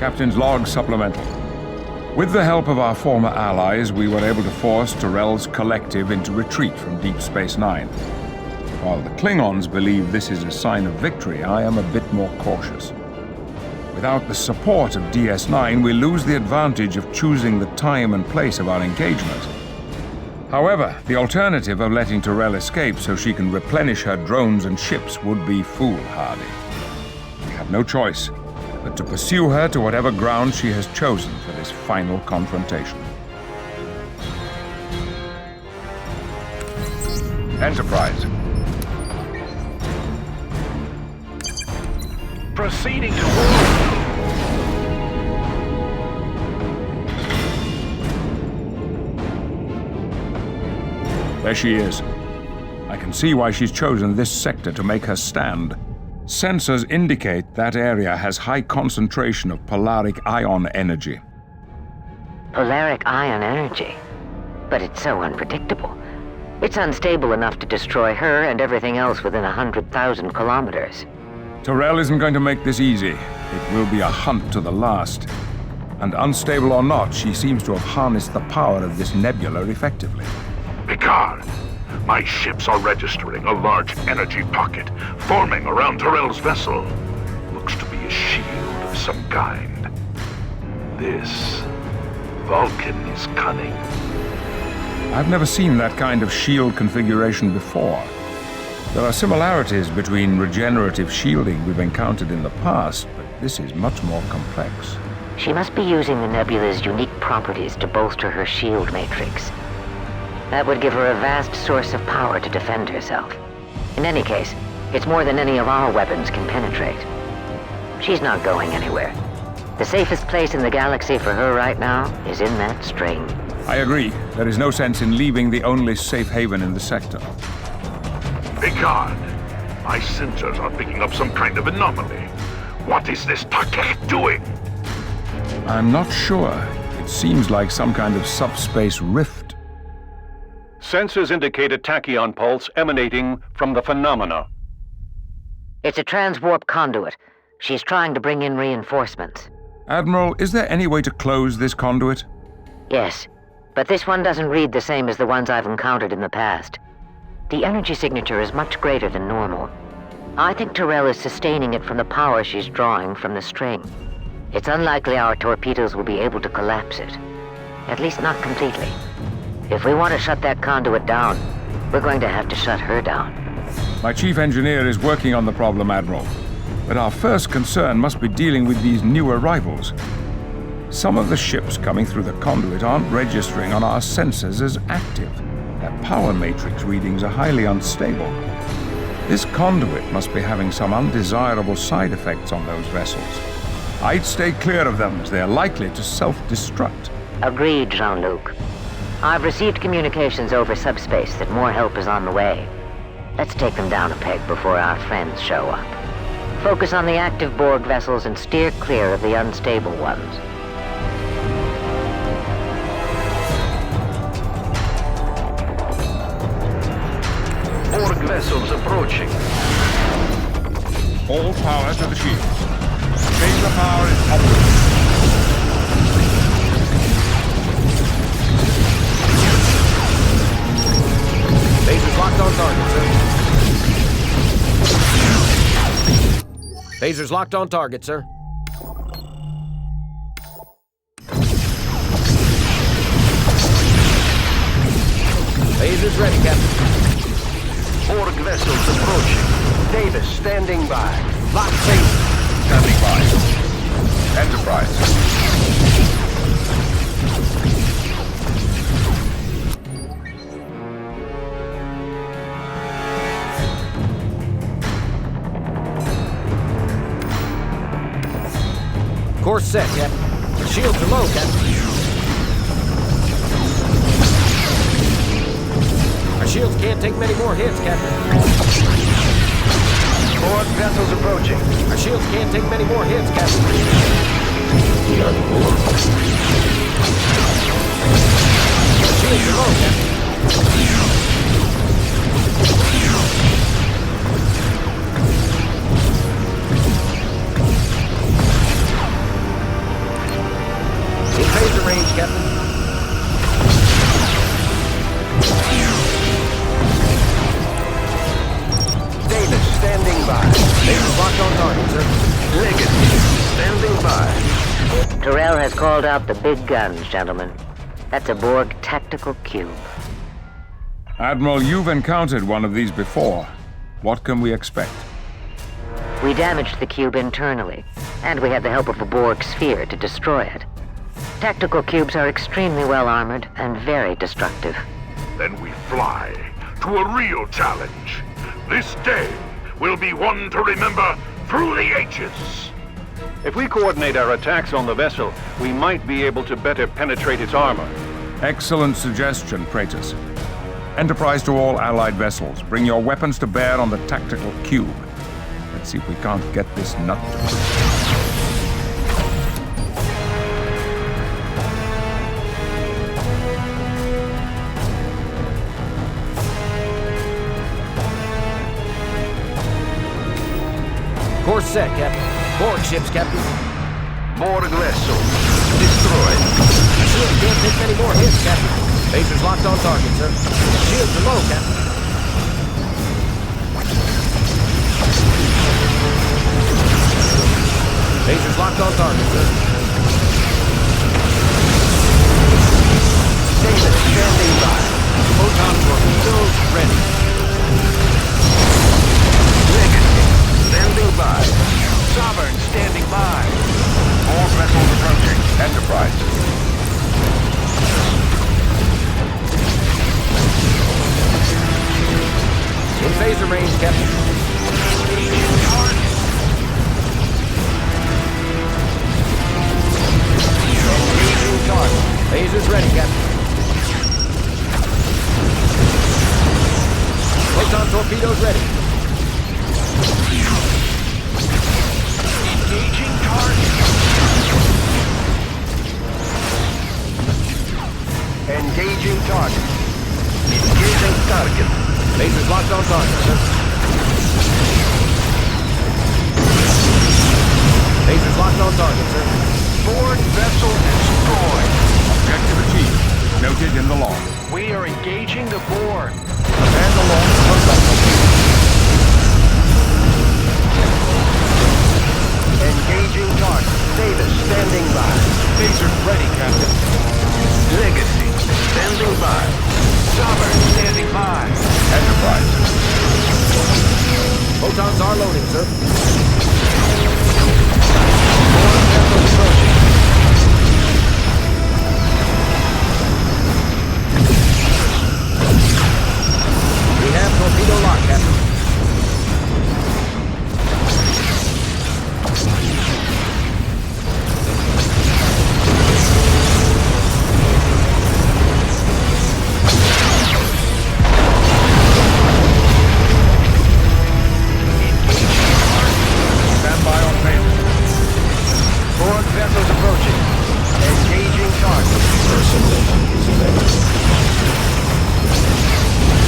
Captain's log supplemental. With the help of our former allies, we were able to force Tyrell's collective into retreat from Deep Space Nine. While the Klingons believe this is a sign of victory, I am a bit more cautious. Without the support of DS9, we lose the advantage of choosing the time and place of our engagement. However, the alternative of letting Tyrell escape so she can replenish her drones and ships would be foolhardy. We have no choice but to pursue her to whatever ground she has chosen for this final confrontation. Enterprise. Proceeding to war. There she is. I can see why she's chosen this sector to make her stand. Sensors indicate that area has high concentration of polaric ion energy. Polaric ion energy? But it's so unpredictable. It's unstable enough to destroy her and everything else within 100,000 kilometers. Tyrell isn't going to make this easy. It will be a hunt to the last. And unstable or not, she seems to have harnessed the power of this nebula effectively. Picard, my ships are registering a large energy pocket forming around Tyrell's vessel. Looks to be a shield of some kind. This Vulcan is cunning. I've never seen that kind of shield configuration before. There are similarities between regenerative shielding we've encountered in the past, but this is much more complex. She must be using the nebula's unique properties to bolster her shield matrix. That would give her a vast source of power to defend herself. In any case, it's more than any of our weapons can penetrate. She's not going anywhere. The safest place in the galaxy for her right now is in that string. I agree. There is no sense in leaving the only safe haven in the sector. Picard, my sensors are picking up some kind of anomaly. What is this Takek doing? I'm not sure. It seems like some kind of subspace rift. Sensors indicate a tachyon pulse emanating from the phenomena. It's a transwarp conduit. She's trying to bring in reinforcements. Admiral, is there any way to close this conduit? Yes, but this one doesn't read the same as the ones I've encountered in the past. The energy signature is much greater than normal. I think Tyrell is sustaining it from the power she's drawing from the string. It's unlikely our torpedoes will be able to collapse it. At least not completely. If we want to shut that conduit down, we're going to have to shut her down. My chief engineer is working on the problem, Admiral. But our first concern must be dealing with these new arrivals. Some of the ships coming through the conduit aren't registering on our sensors as active. Their power matrix readings are highly unstable. This conduit must be having some undesirable side effects on those vessels. I'd stay clear of them, as they're likely to self-destruct. Agreed, Jean-Luc. I've received communications over subspace that more help is on the way. Let's take them down a peg before our friends show up. Focus on the active Borg vessels and steer clear of the unstable ones. Borg vessels approaching. All power to the shields. Phaser power is optimal. Phaser's locked on target, sir. Phaser's locked on target, sir. Phaser's ready, Captain. Borg vessels approaching. Davis, standing by. Lock phaser. Standing by. Enterprise. Course set, Captain. Shields are low, Captain. Our shields can't take many more hits, Captain. Borg vessels approaching. Our shields can't take many more hits, Captain. We are the Borg. Our shields are low, Captain. locked on target, sir. Legacy, standing by. Tyrell has called out the big guns, gentlemen. That's a Borg tactical cube. Admiral, you've encountered one of these before. What can we expect? We damaged the cube internally, and we had the help of a Borg sphere to destroy it. Tactical cubes are extremely well armored and very destructive. Then we fly to a real challenge. This day will be one to remember through the ages. If we coordinate our attacks on the vessel, we might be able to better penetrate its armor. Excellent suggestion, Praetus. Enterprise to all Allied vessels. Bring your weapons to bear on the tactical cube. Let's see if we can't get this nut to... Course set, Captain. Borg ships, Captain. Borg vessel, destroyed. Shield can't take many more hits, Captain. Phasers locked on target, sir. Shields are low, Captain. Phasers locked on target, sir. David standing by. Photon torpedoes ready. Legacy, standing by. Sovereign standing by. All vessels approaching. Enterprise. In phaser range, Captain. Engaging target. Phasers ready, Captain. Photon torpedoes ready. Engaging target. Engaging target. Engaging target. Phasers locked on target, sir. Phasers locked on target, sir. Borg vessel destroyed. Objective achieved. Noted in the log. We are engaging the Borg. Command the launch for vessel. Engaging target. Davis standing by. Phasers ready, Captain. Legacy standing by. Sovereign standing by. Enterprise. Photons are loading, sir. Borg vessel approaching. We have torpedo lock, Captain. Stand by on phaser. Borg vessels approaching. Engaging target.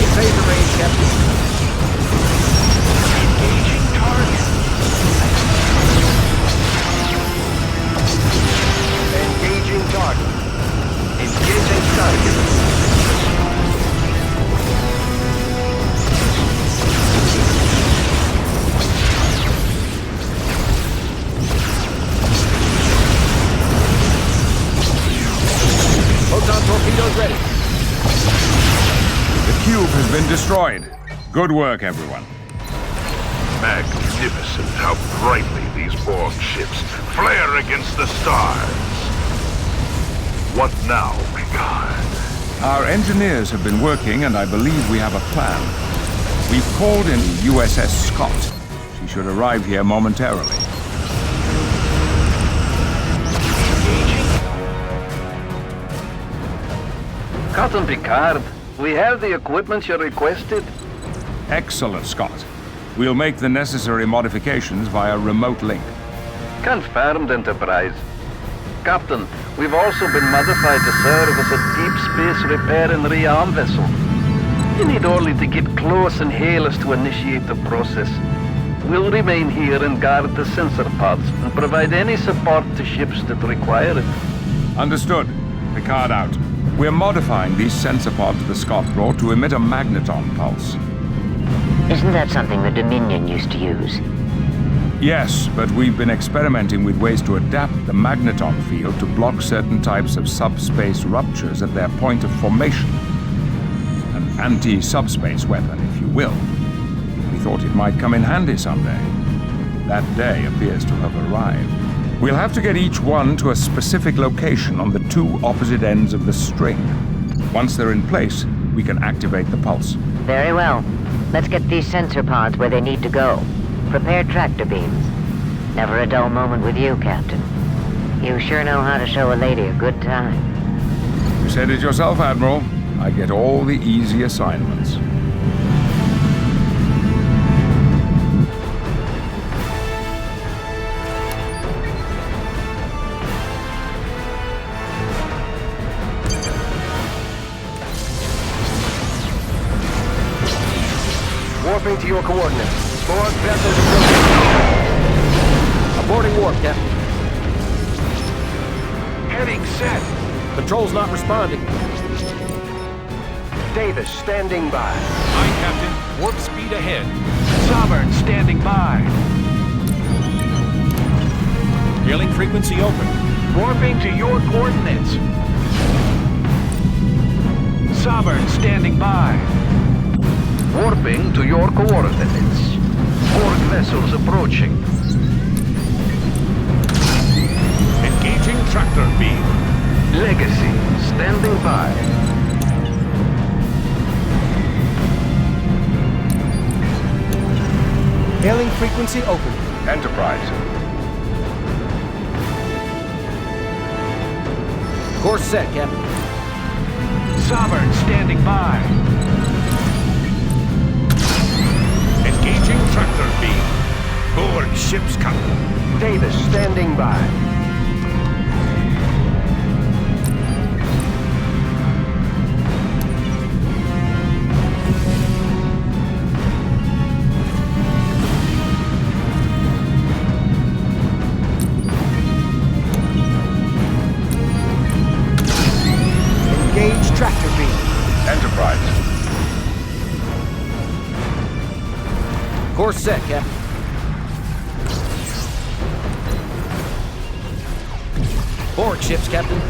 In phaser range, Captain. Engaging target. Engaging target. Engaging target. Photon torpedoes ready. The cube has been destroyed. Good work, everyone. Magnificent how brightly these Borg ships flare against the stars. What now, Picard? Our engineers have been working, and I believe we have a plan. We've called in USS Scott. She should arrive here momentarily. Captain Picard, we have the equipment you requested. Excellent, Scott. We'll make the necessary modifications via remote link. Confirmed, Enterprise. Captain, we've also been modified to serve as a deep space repair and rearm vessel. You need only to get close and hail us to initiate the process. We'll remain here and guard the sensor pods and provide any support to ships that require it. Understood. Picard out. We're modifying these sensor pods the Scott brought to emit a magneton pulse. Isn't that something the Dominion used to use? Yes, but we've been experimenting with ways to adapt the magneton field to block certain types of subspace ruptures at their point of formation. An anti-subspace weapon, if you will. We thought it might come in handy someday. That day appears to have arrived. We'll have to get each one to a specific location on the two opposite ends of the string. Once they're in place, we can activate the pulse. Very well. Let's get these sensor pods where they need to go. Prepare tractor beams. Never a dull moment with you, Captain. You sure know how to show a lady a good time. You said it yourself, Admiral. I get all the easy assignments. Warping to your coordinates. Borg vessels approaching. Aborting warp, Captain. Heading set. Control's not responding. Davis standing by. Aye, Captain. Warp speed ahead. Sovereign standing by. Hailing frequency open. Warping to your coordinates. Sovereign standing by. Warping to your coordinates. Borg vessels approaching. Engaging tractor beam. Legacy, standing by. Hailing frequency open. Enterprise. Course set, Captain. Sovereign standing by. Engaging tractor beam. Borg ships captain. Davis standing by. Engage tractor beam. Enterprise. Course set, Captain. Borg ships, Captain.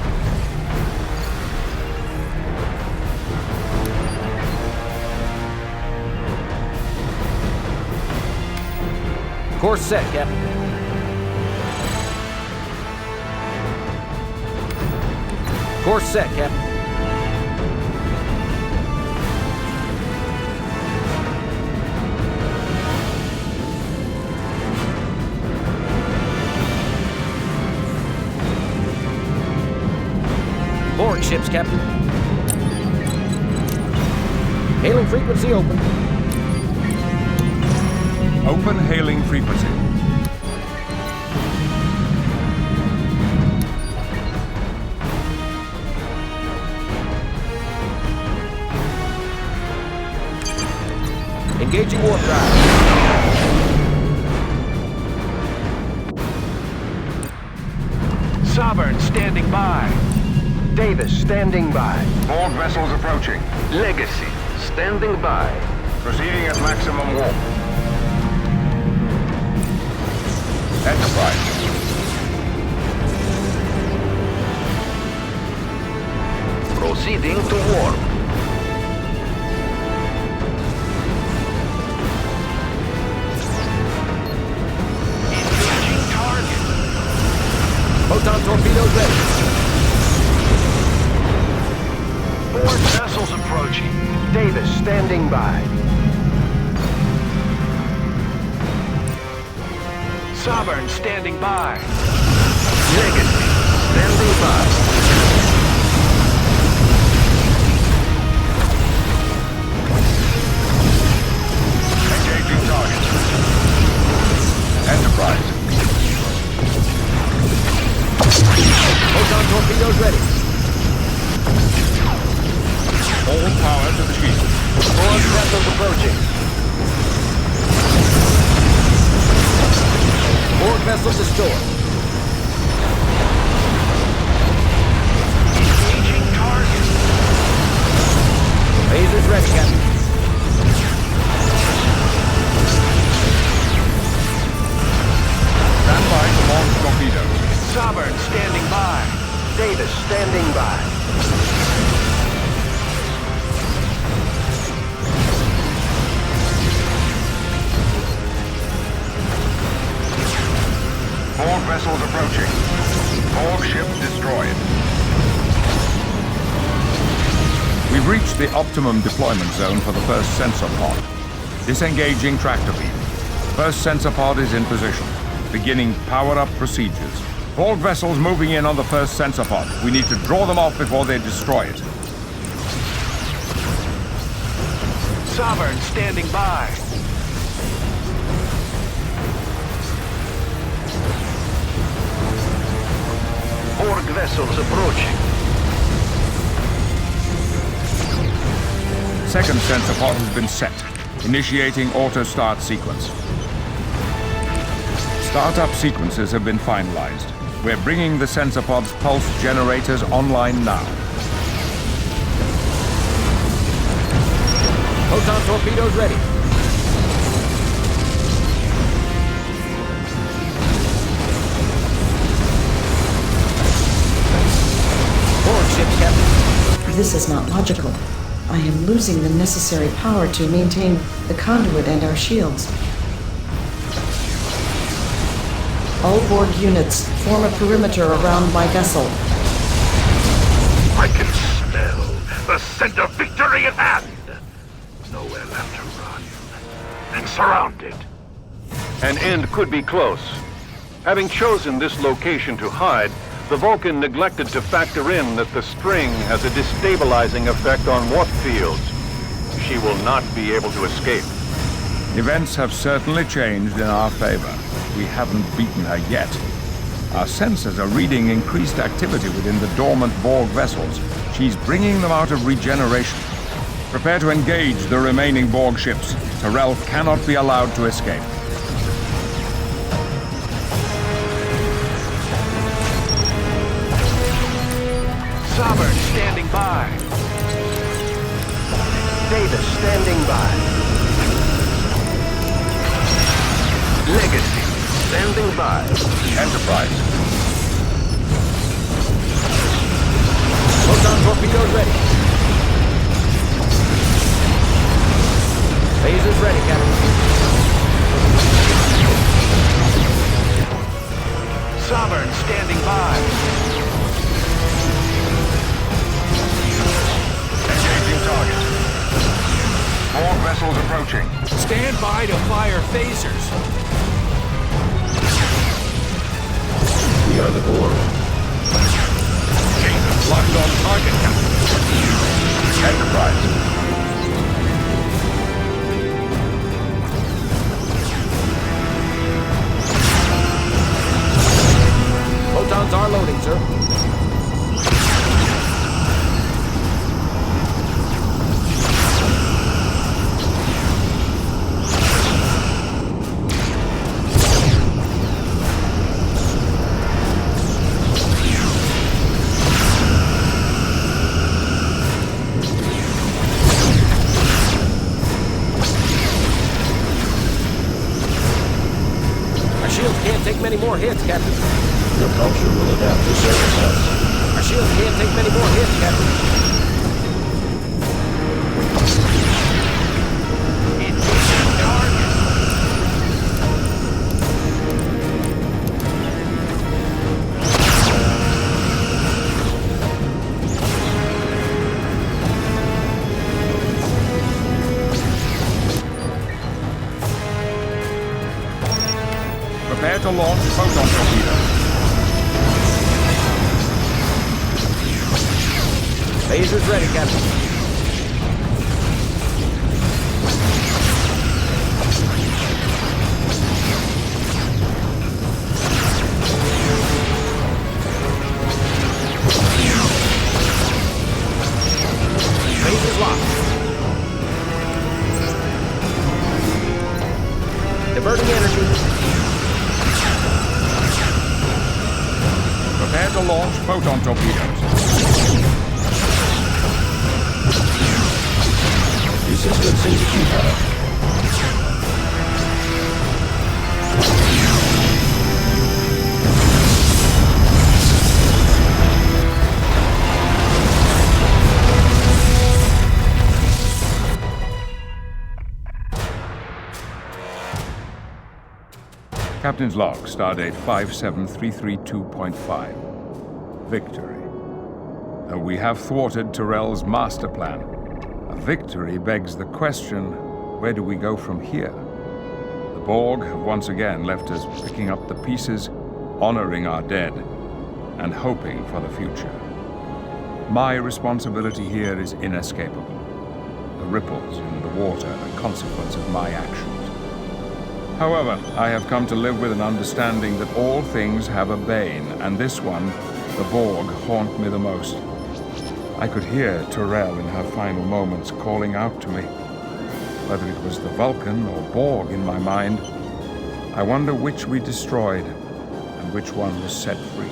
Course set, Captain. Course set, Captain. Borg ships, Captain. Hailing frequency open. Open hailing frequency. Engaging warp drive. Sovereign standing by. Davis standing by. Borg vessels approaching. Legacy, standing by. Proceeding at maximum warp. Enterprise. Proceeding to warp. Engaging target. Photon torpedoes ready. Borg vessels approaching. Davis standing by. Sovereign standing by. Legacy, standing by. Engaging target. Enterprise. Photon torpedoes ready. All power to the shield. Borg vessels approaching. Borg vessel destroyed. Engaging target. Lasers ready, Captain. Sovereign standing by. Davis standing by. Borg vessels approaching. Borg ship destroyed. We've reached the optimum deployment zone for the first sensor pod. Disengaging tractor beam. First sensor pod is in position. Beginning power-up procedures. Borg vessels moving in on the first sensor pod. We need to draw them off before they destroy it. Sovereign standing by. Borg vessels approaching. Second sensor pod has been set. Initiating auto-start sequence. Startup sequences have been finalized. We're bringing the sensor pod's pulse generators online now. Photon torpedoes ready. Borg ships, Captain. This is not logical. I am losing the necessary power to maintain the conduit and our shields. All Borg units, form a perimeter around my vessel. I can smell the scent of victory at hand. Nowhere left to run. And surrounded. An end could be close. Having chosen this location to hide, the Vulcan neglected to factor in that the string has a destabilizing effect on warp fields. She will not be able to escape. Events have certainly changed in our favor. We haven't beaten her yet. Our sensors are reading increased activity within the dormant Borg vessels. She's bringing them out of regeneration. Prepare to engage the remaining Borg ships. Tyrell cannot be allowed to escape. Sovereign standing by. Davis standing by. Legacy standing by. Enterprise. Photon torpedoes ready. Lasers ready, Captain. Sovereign standing by. Engaging target. Borg vessels approaching. Stand by to fire phasers. We are the Borg. Jesus, locked on target, Captain. Enterprise. Photons are loading, sir. Our shields can't take many more hits, Captain. Your culture will adapt to circumstance. Our shields can't take many more hits, Captain. Prepare to launch photon torpedoes. Lasers ready, Captain. Lasers locked. Diverting energy. Prepare to launch photon torpedoes. Resistance is futile. Captain's log, stardate 57332.5. Victory. Though we have thwarted Tyrell's master plan, a victory begs the question, where do we go from here? The Borg have once again left us picking up the pieces, honoring our dead, and hoping for the future. My responsibility here is inescapable. The ripples in the water are a consequence of my actions. However, I have come to live with an understanding that all things have a bane, and this one, the Borg, haunt me the most. I could hear Tyrell in her final moments calling out to me. Whether it was the Vulcan or Borg in my mind, I wonder which we destroyed and which one was set free.